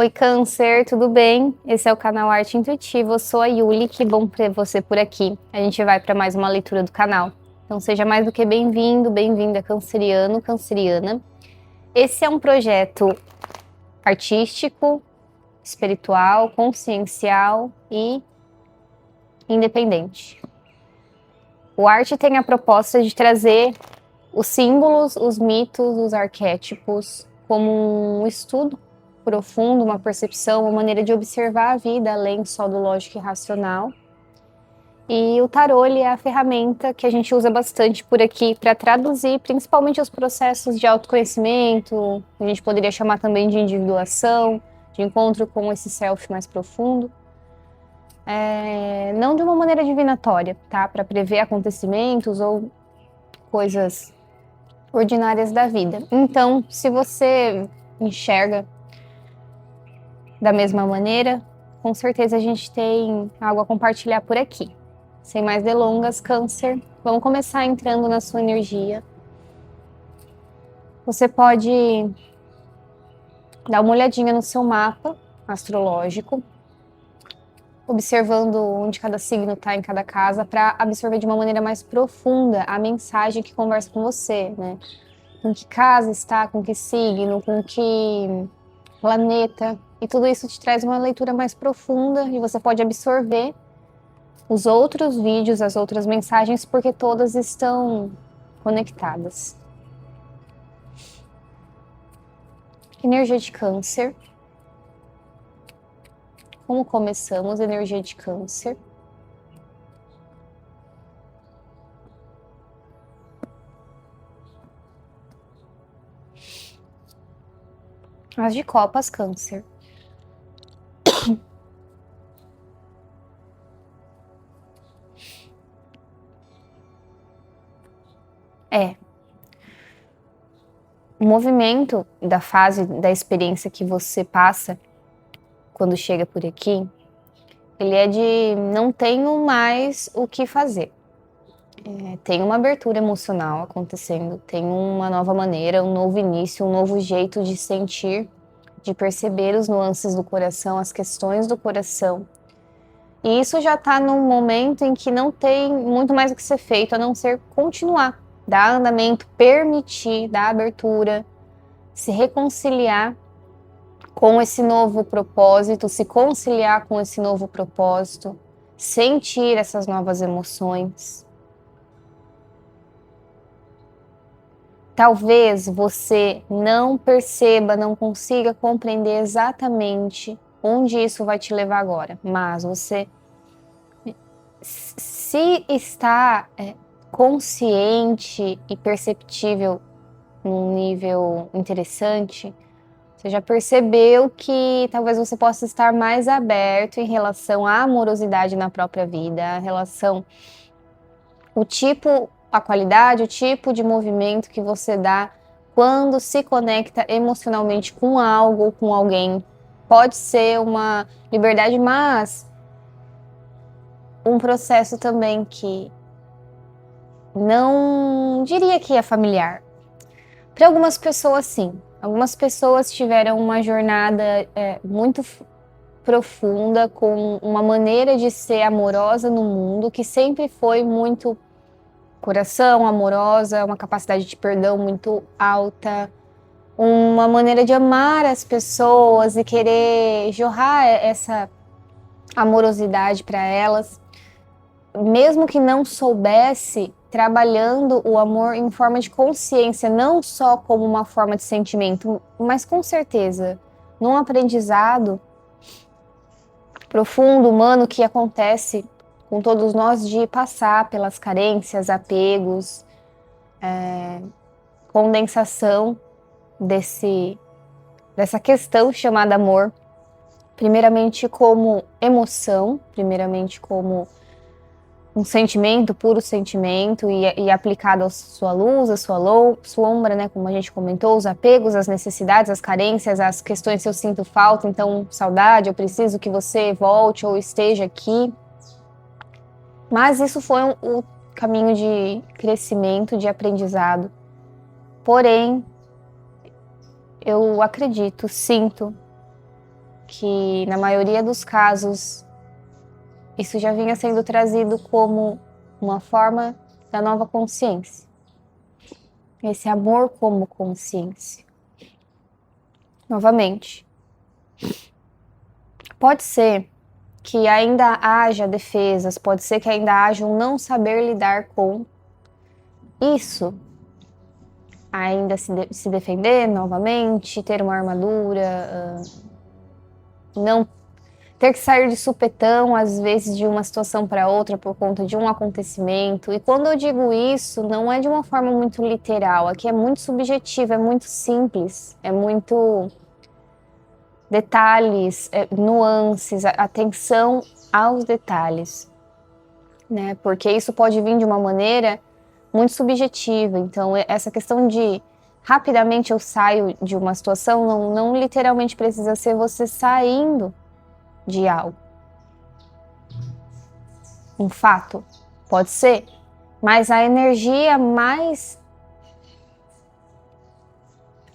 Oi, Câncer, tudo bem? Esse é o canal Arte Intuitiva, eu sou a Yuli, que bom ter você por aqui. A gente vai para mais uma leitura do canal. Então seja mais do que bem-vindo, bem-vinda, canceriano, canceriana. Esse é um projeto artístico, espiritual, consciencial e independente. O arte tem a proposta de trazer os símbolos, os mitos, os arquétipos como um estudo profundo, uma percepção, uma maneira de observar a vida além só do lógico e racional. E o tarô, ele é a ferramenta que a gente usa bastante por aqui para traduzir principalmente os processos de autoconhecimento, a gente poderia chamar também de individuação, de encontro com esse self mais profundo. Não de uma maneira divinatória, tá? Para prever acontecimentos ou coisas ordinárias da vida. Então, se você enxerga da mesma maneira, com certeza a gente tem algo a compartilhar por aqui. Sem mais delongas, Câncer, vamos começar entrando na sua energia. Você pode dar uma olhadinha no seu mapa astrológico, observando onde cada signo está em cada casa, para absorver de uma maneira mais profunda a mensagem que conversa com você, né? Com que casa está, com que signo, com que planeta. E tudo isso te traz uma leitura mais profunda e você pode absorver os outros vídeos, as outras mensagens, porque todas estão conectadas. Energia de Câncer. Como começamos? Energia de Câncer. As de Copas, Câncer. O movimento da fase, da experiência que você passa quando chega por aqui, ele é de não tenho mais o que fazer. Tem uma abertura emocional acontecendo, tem uma nova maneira, um novo início, um novo jeito de sentir, de perceber os nuances do coração, as questões do coração. E isso já está num momento em que não tem muito mais o que ser feito, a não ser continuar, dar andamento, permitir, dar abertura, se reconciliar com esse novo propósito, se conciliar com esse novo propósito, sentir essas novas emoções. Talvez você não perceba, não consiga compreender exatamente onde isso vai te levar agora, mas você, se está consciente e perceptível num nível interessante, você já percebeu que talvez você possa estar mais aberto em relação à amorosidade na própria vida, a relação, o tipo, a qualidade, o tipo de movimento que você dá quando se conecta emocionalmente com algo ou com alguém. Pode ser uma liberdade, mas um processo também que não diria que é familiar. Para algumas pessoas, sim. Algumas pessoas tiveram uma jornada muito profunda, com uma maneira de ser amorosa no mundo, que sempre foi muito coração, amorosa, uma capacidade de perdão muito alta, uma maneira de amar as pessoas e querer jorrar essa amorosidade para elas, mesmo que não soubesse, trabalhando o amor em forma de consciência, não só como uma forma de sentimento, mas com certeza num aprendizado profundo, humano, que acontece com todos nós, de passar pelas carências, apegos, condensação dessa questão chamada amor, primeiramente como emoção, primeiramente como um sentimento, puro sentimento, e aplicado à sua luz, à sua sombra, né, como a gente comentou, os apegos, as necessidades, as carências, as questões se eu sinto falta, então saudade, eu preciso que você volte ou esteja aqui. Mas isso foi um caminho de crescimento, de aprendizado. Porém, eu acredito, sinto que, na maioria dos casos, isso já vinha sendo trazido como uma forma da nova consciência. Esse amor como consciência. Novamente, pode ser que ainda haja defesas, pode ser que ainda haja um não saber lidar com isso. Ainda se defender novamente, ter uma armadura, não ter que sair de supetão, às vezes, de uma situação para outra por conta de um acontecimento. E quando eu digo isso, não é de uma forma muito literal, aqui é muito subjetivo, é muito simples, é muito detalhes, nuances, atenção aos detalhes, né? Porque isso pode vir de uma maneira muito subjetiva. Então, essa questão de rapidamente eu saio de uma situação, não literalmente precisa ser você saindo de algo. Um fato, pode ser, mas a energia mais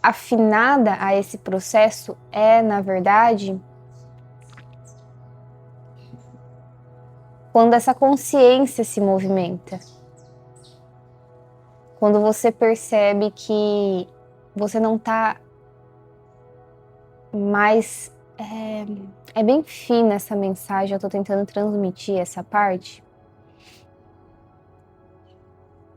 afinada a esse processo é, na verdade, quando essa consciência se movimenta. Quando você percebe que você não está mais... É bem fina essa mensagem, eu estou tentando transmitir essa parte.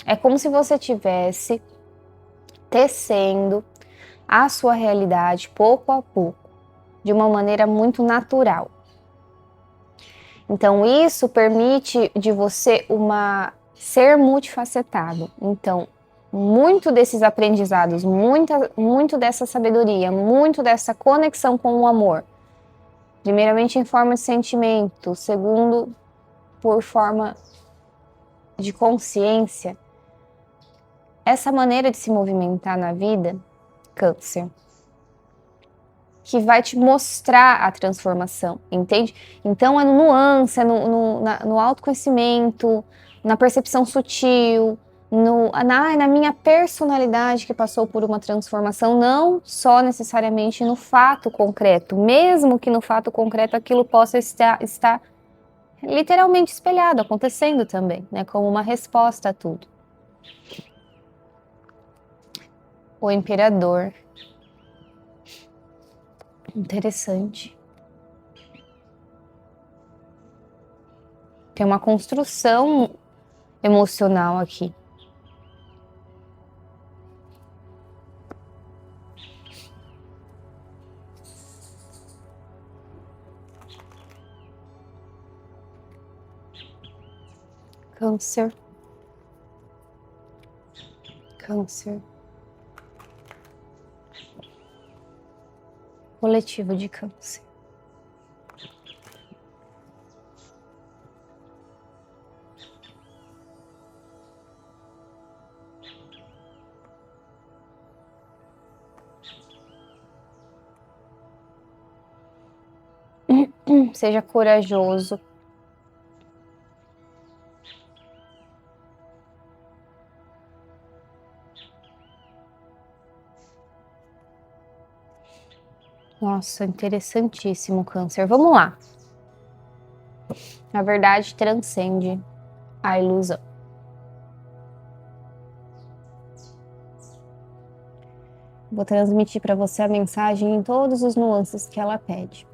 É como se você estivesse tecendo a sua realidade pouco a pouco, de uma maneira muito natural. Então isso permite de você ser multifacetado. Então, muito desses aprendizados, muito dessa sabedoria, muito dessa conexão com o amor, primeiramente em forma de sentimento, segundo por forma de consciência, essa maneira de se movimentar na vida, Câncer, que vai te mostrar a transformação, entende? Então é no nuance, é no autoconhecimento, na percepção sutil, na minha personalidade que passou por uma transformação, não só necessariamente no fato concreto, mesmo que no fato concreto aquilo possa estar literalmente espelhado, acontecendo também, né, como uma resposta a tudo. O Imperador. Interessante. Tem uma construção emocional aqui. Câncer. Câncer. Coletivo de Câncer. Seja corajoso. Nossa, interessantíssimo, Câncer. Vamos lá. A verdade transcende a ilusão. Vou transmitir para você a mensagem em todos os nuances que ela pede.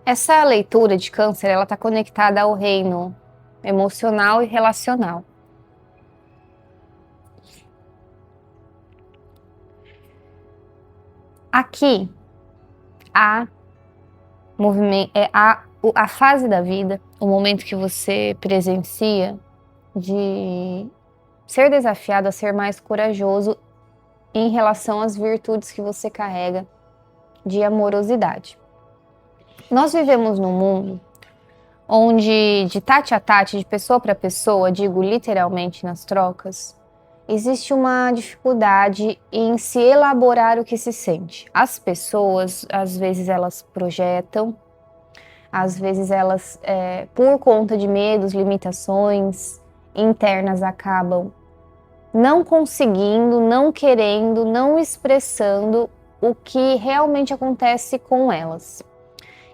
Essa leitura de Câncer, ela está conectada ao reino emocional e relacional. Aqui, a fase da vida, o momento que você presencia de ser desafiado a ser mais corajoso em relação às virtudes que você carrega de amorosidade. Nós vivemos num mundo onde, de tate a tate, de pessoa para pessoa, digo literalmente nas trocas, existe uma dificuldade em se elaborar o que se sente. As pessoas, às vezes, elas projetam, às vezes elas, por conta de medos, limitações internas, acabam não conseguindo, não querendo, não expressando o que realmente acontece com elas.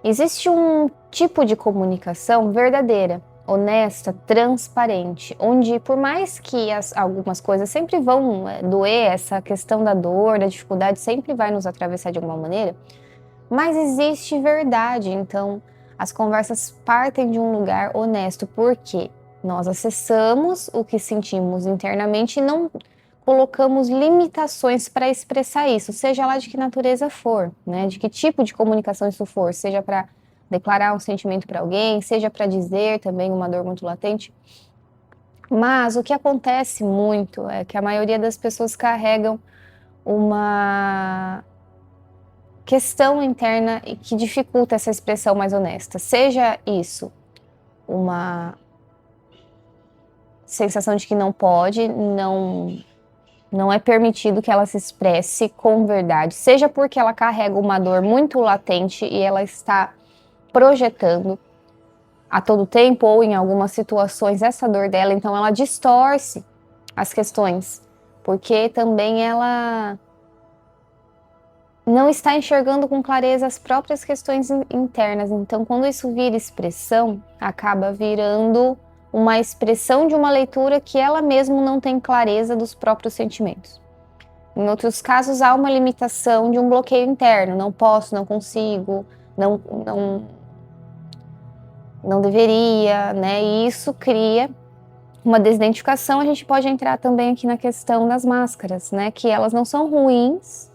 Existe um tipo de comunicação verdadeira, honesta, transparente, onde por mais que algumas coisas sempre vão doer, essa questão da dor, da dificuldade sempre vai nos atravessar de alguma maneira, mas existe verdade. Então as conversas partem de um lugar honesto, porque nós acessamos o que sentimos internamente e não colocamos limitações para expressar isso, seja lá de que natureza for, né? De que tipo de comunicação isso for, seja para declarar um sentimento para alguém, seja para dizer também uma dor muito latente. Mas o que acontece muito é que a maioria das pessoas carregam uma questão interna que dificulta essa expressão mais honesta. Seja isso uma sensação de que não pode, não é permitido que ela se expresse com verdade, seja porque ela carrega uma dor muito latente e ela está projetando a todo tempo ou em algumas situações essa dor dela, então ela distorce as questões, porque também ela não está enxergando com clareza as próprias questões internas. Então, quando isso vira expressão, acaba virando uma expressão de uma leitura que ela mesma não tem clareza dos próprios sentimentos. Em outros casos, há uma limitação de um bloqueio interno. Não posso, não consigo, não deveria, né? E isso cria uma desidentificação. A gente pode entrar também aqui na questão das máscaras, né? Que elas não são ruins.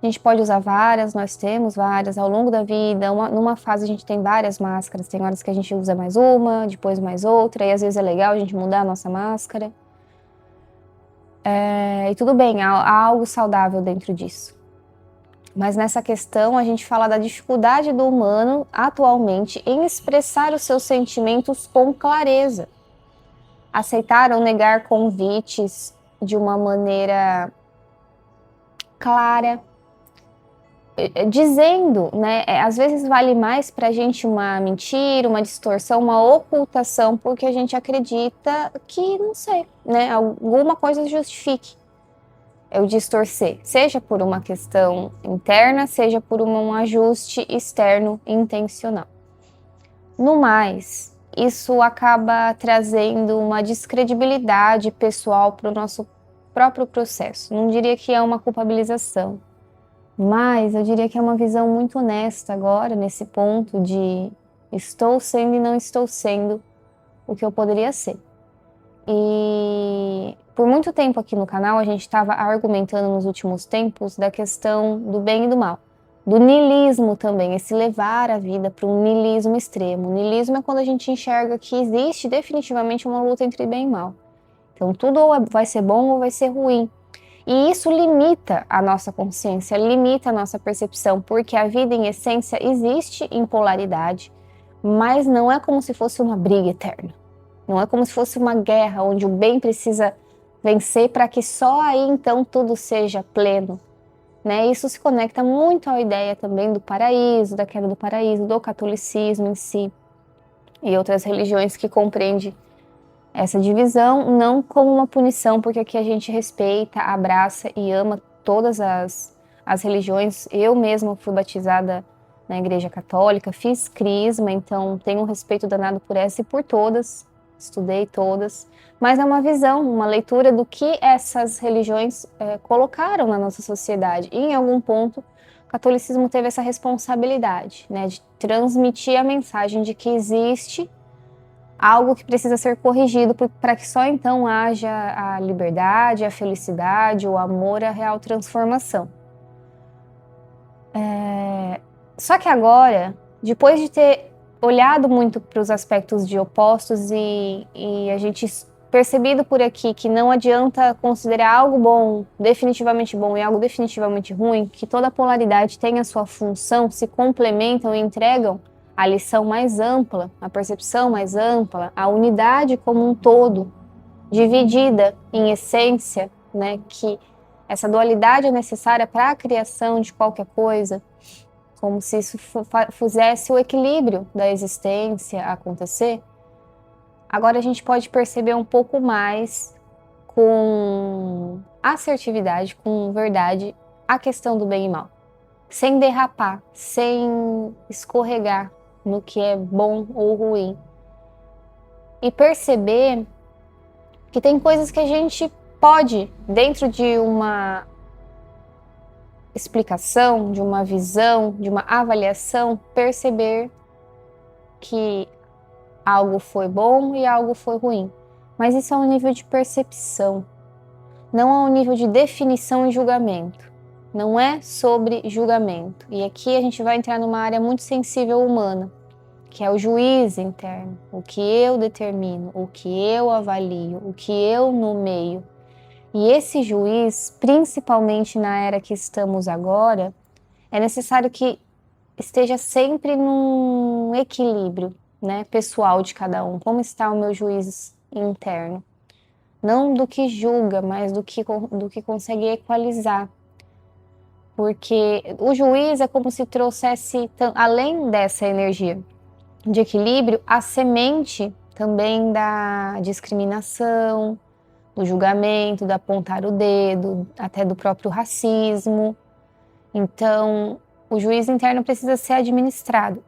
A gente pode usar várias, nós temos várias ao longo da vida. Numa fase a gente tem várias máscaras, tem horas que a gente usa mais uma, depois mais outra, e às vezes é legal a gente mudar a nossa máscara. E tudo bem, há algo saudável dentro disso. Mas nessa questão a gente fala da dificuldade do humano atualmente em expressar os seus sentimentos com clareza. Aceitar ou negar convites de uma maneira clara, dizendo, né? Às vezes vale mais para a gente uma mentira, uma distorção, uma ocultação, porque a gente acredita que, não sei, né? Alguma coisa justifique eu distorcer, seja por uma questão interna, seja por um ajuste externo intencional. No mais, isso acaba trazendo uma descredibilidade pessoal para o nosso próprio processo. Não diria que é uma culpabilização, mas eu diria que é uma visão muito honesta agora, nesse ponto de estou sendo e não estou sendo o que eu poderia ser. E por muito tempo aqui no canal a gente estava argumentando nos últimos tempos da questão do bem e do mal. Do niilismo também, esse levar a vida para um niilismo extremo. O niilismo é quando a gente enxerga que existe definitivamente uma luta entre bem e mal. Então tudo ou vai ser bom ou vai ser ruim. E isso limita a nossa consciência, limita a nossa percepção, porque a vida em essência existe em polaridade, mas não é como se fosse uma briga eterna. Não é como se fosse uma guerra onde o bem precisa vencer para que só aí então tudo seja pleno. Né? Isso se conecta muito à ideia também do paraíso, da queda do paraíso, do catolicismo em si e outras religiões que compreendem essa divisão, não como uma punição, porque aqui a gente respeita, abraça e ama todas as religiões. Eu mesma fui batizada na Igreja Católica, fiz crisma, então tenho um respeito danado por essa e por todas, estudei todas, mas é uma visão, uma leitura do que essas religiões colocaram na nossa sociedade. E em algum ponto, o catolicismo teve essa responsabilidade, né, de transmitir a mensagem de que existe algo que precisa ser corrigido para que só então haja a liberdade, a felicidade, o amor, a real transformação. Só que agora, depois de ter olhado muito para os aspectos de opostos e a gente percebido por aqui que não adianta considerar algo bom definitivamente bom e algo definitivamente ruim, que toda polaridade tem a sua função, se complementam e entregam a lição mais ampla, a percepção mais ampla, a unidade como um todo, dividida em essência, né, que essa dualidade é necessária para a criação de qualquer coisa, como se isso fizesse o equilíbrio da existência acontecer. Agora a gente pode perceber um pouco mais com assertividade, com verdade, a questão do bem e mal. sem derrapar, sem escorregar no que é bom ou ruim. E perceber que tem coisas que a gente pode, dentro de uma explicação, de uma visão, de uma avaliação, perceber que algo foi bom e algo foi ruim. Mas isso é um nível de percepção, não é um nível de definição e julgamento. Não é sobre julgamento. E aqui a gente vai entrar numa área muito sensível humana, que é o juízo interno, o que eu determino, o que eu avalio, o que eu nomeio. E esse juiz, principalmente na era que estamos agora, é necessário que esteja sempre num equilíbrio, né, pessoal de cada um. Como está o meu juiz interno? Não do que julga, mas do que consegue equalizar. Porque o juiz é como se trouxesse, além dessa energia de equilíbrio, a semente também da discriminação, do julgamento, do apontar o dedo, até do próprio racismo. Então, o juiz interno precisa ser administrado.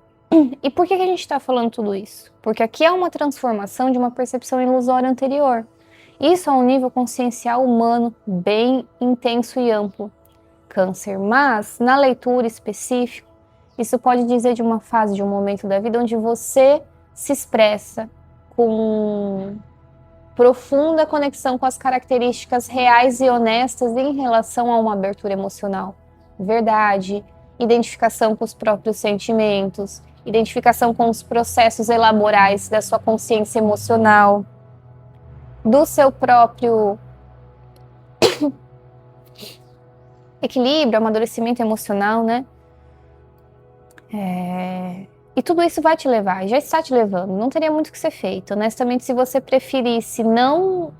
E por que a gente está falando tudo isso? Porque aqui é uma transformação de uma percepção ilusória anterior. Isso é um nível consciencial humano bem intenso e amplo. Câncer, mas na leitura específica, isso pode dizer de uma fase, de um momento da vida onde você se expressa com profunda conexão com as características reais e honestas em relação a uma abertura emocional. Verdade, identificação com os próprios sentimentos, identificação com os processos elaborais da sua consciência emocional, do seu próprio equilíbrio, amadurecimento emocional, né? E tudo isso vai te levar, já está te levando, não teria muito o que ser feito. Honestamente, se você preferisse não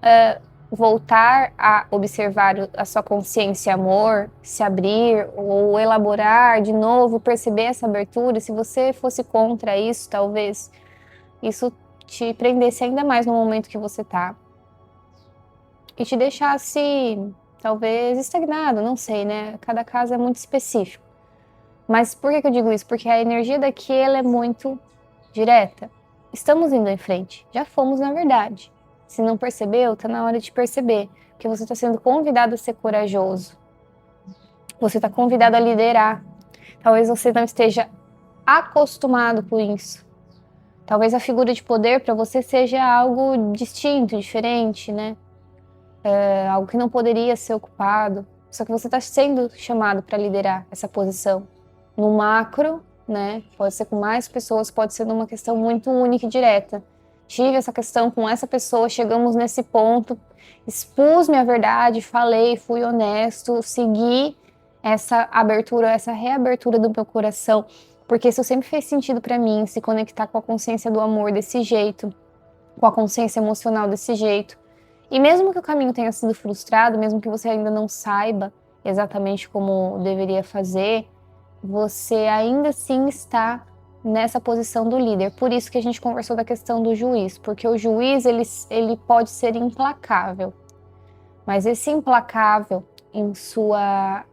voltar a observar a sua consciência e amor, se abrir ou elaborar de novo, perceber essa abertura, se você fosse contra isso, talvez isso te prendesse ainda mais no momento que você está e te deixasse talvez estagnado, não sei, né? Cada caso é muito específico. Mas por que eu digo isso? Porque a energia daqui ela é muito direta. Estamos indo em frente. Já fomos, na verdade. Se não percebeu, tá na hora de perceber. Porque você está sendo convidado a ser corajoso. Você está convidado a liderar. Talvez você não esteja acostumado com isso. Talvez a figura de poder para você seja algo distinto, diferente, né? Algo que não poderia ser ocupado. Só que você está sendo chamado para liderar essa posição. No macro, né? Pode ser com mais pessoas, pode ser numa questão muito única e direta. Tive essa questão com essa pessoa, chegamos nesse ponto, expus minha verdade, falei, fui honesto, segui essa abertura, essa reabertura do meu coração, porque isso sempre fez sentido para mim, se conectar com a consciência do amor desse jeito, com a consciência emocional desse jeito. E mesmo que o caminho tenha sido frustrado, mesmo que você ainda não saiba exatamente como deveria fazer, você ainda assim está nessa posição do líder. Por isso que a gente conversou da questão do juiz, porque o juiz ele pode ser implacável, mas esse implacável em sua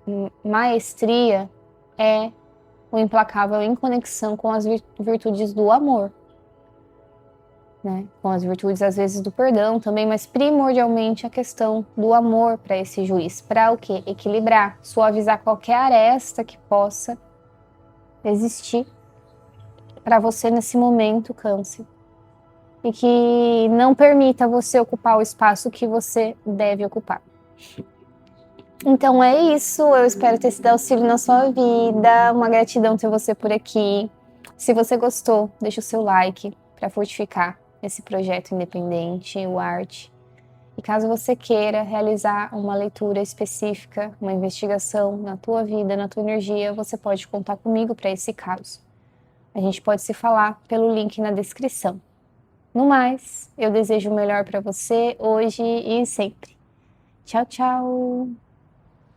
maestria é o implacável em conexão com as virtudes do amor, né? Com as virtudes às vezes do perdão também, mas primordialmente a questão do amor para esse juiz, para o quê? Equilibrar, suavizar qualquer aresta que possa existir para você nesse momento, Câncer, e que não permita você ocupar o espaço que você deve ocupar. Então é isso, eu espero ter sido auxílio na sua vida, uma gratidão ter você por aqui. Se você gostou, deixa o seu like para fortificar esse projeto independente, o Arte. E caso você queira realizar uma leitura específica, uma investigação na tua vida, na tua energia, você pode contar comigo para esse caso. A gente pode se falar pelo link na descrição. No mais, eu desejo o melhor para você hoje e sempre. Tchau, tchau!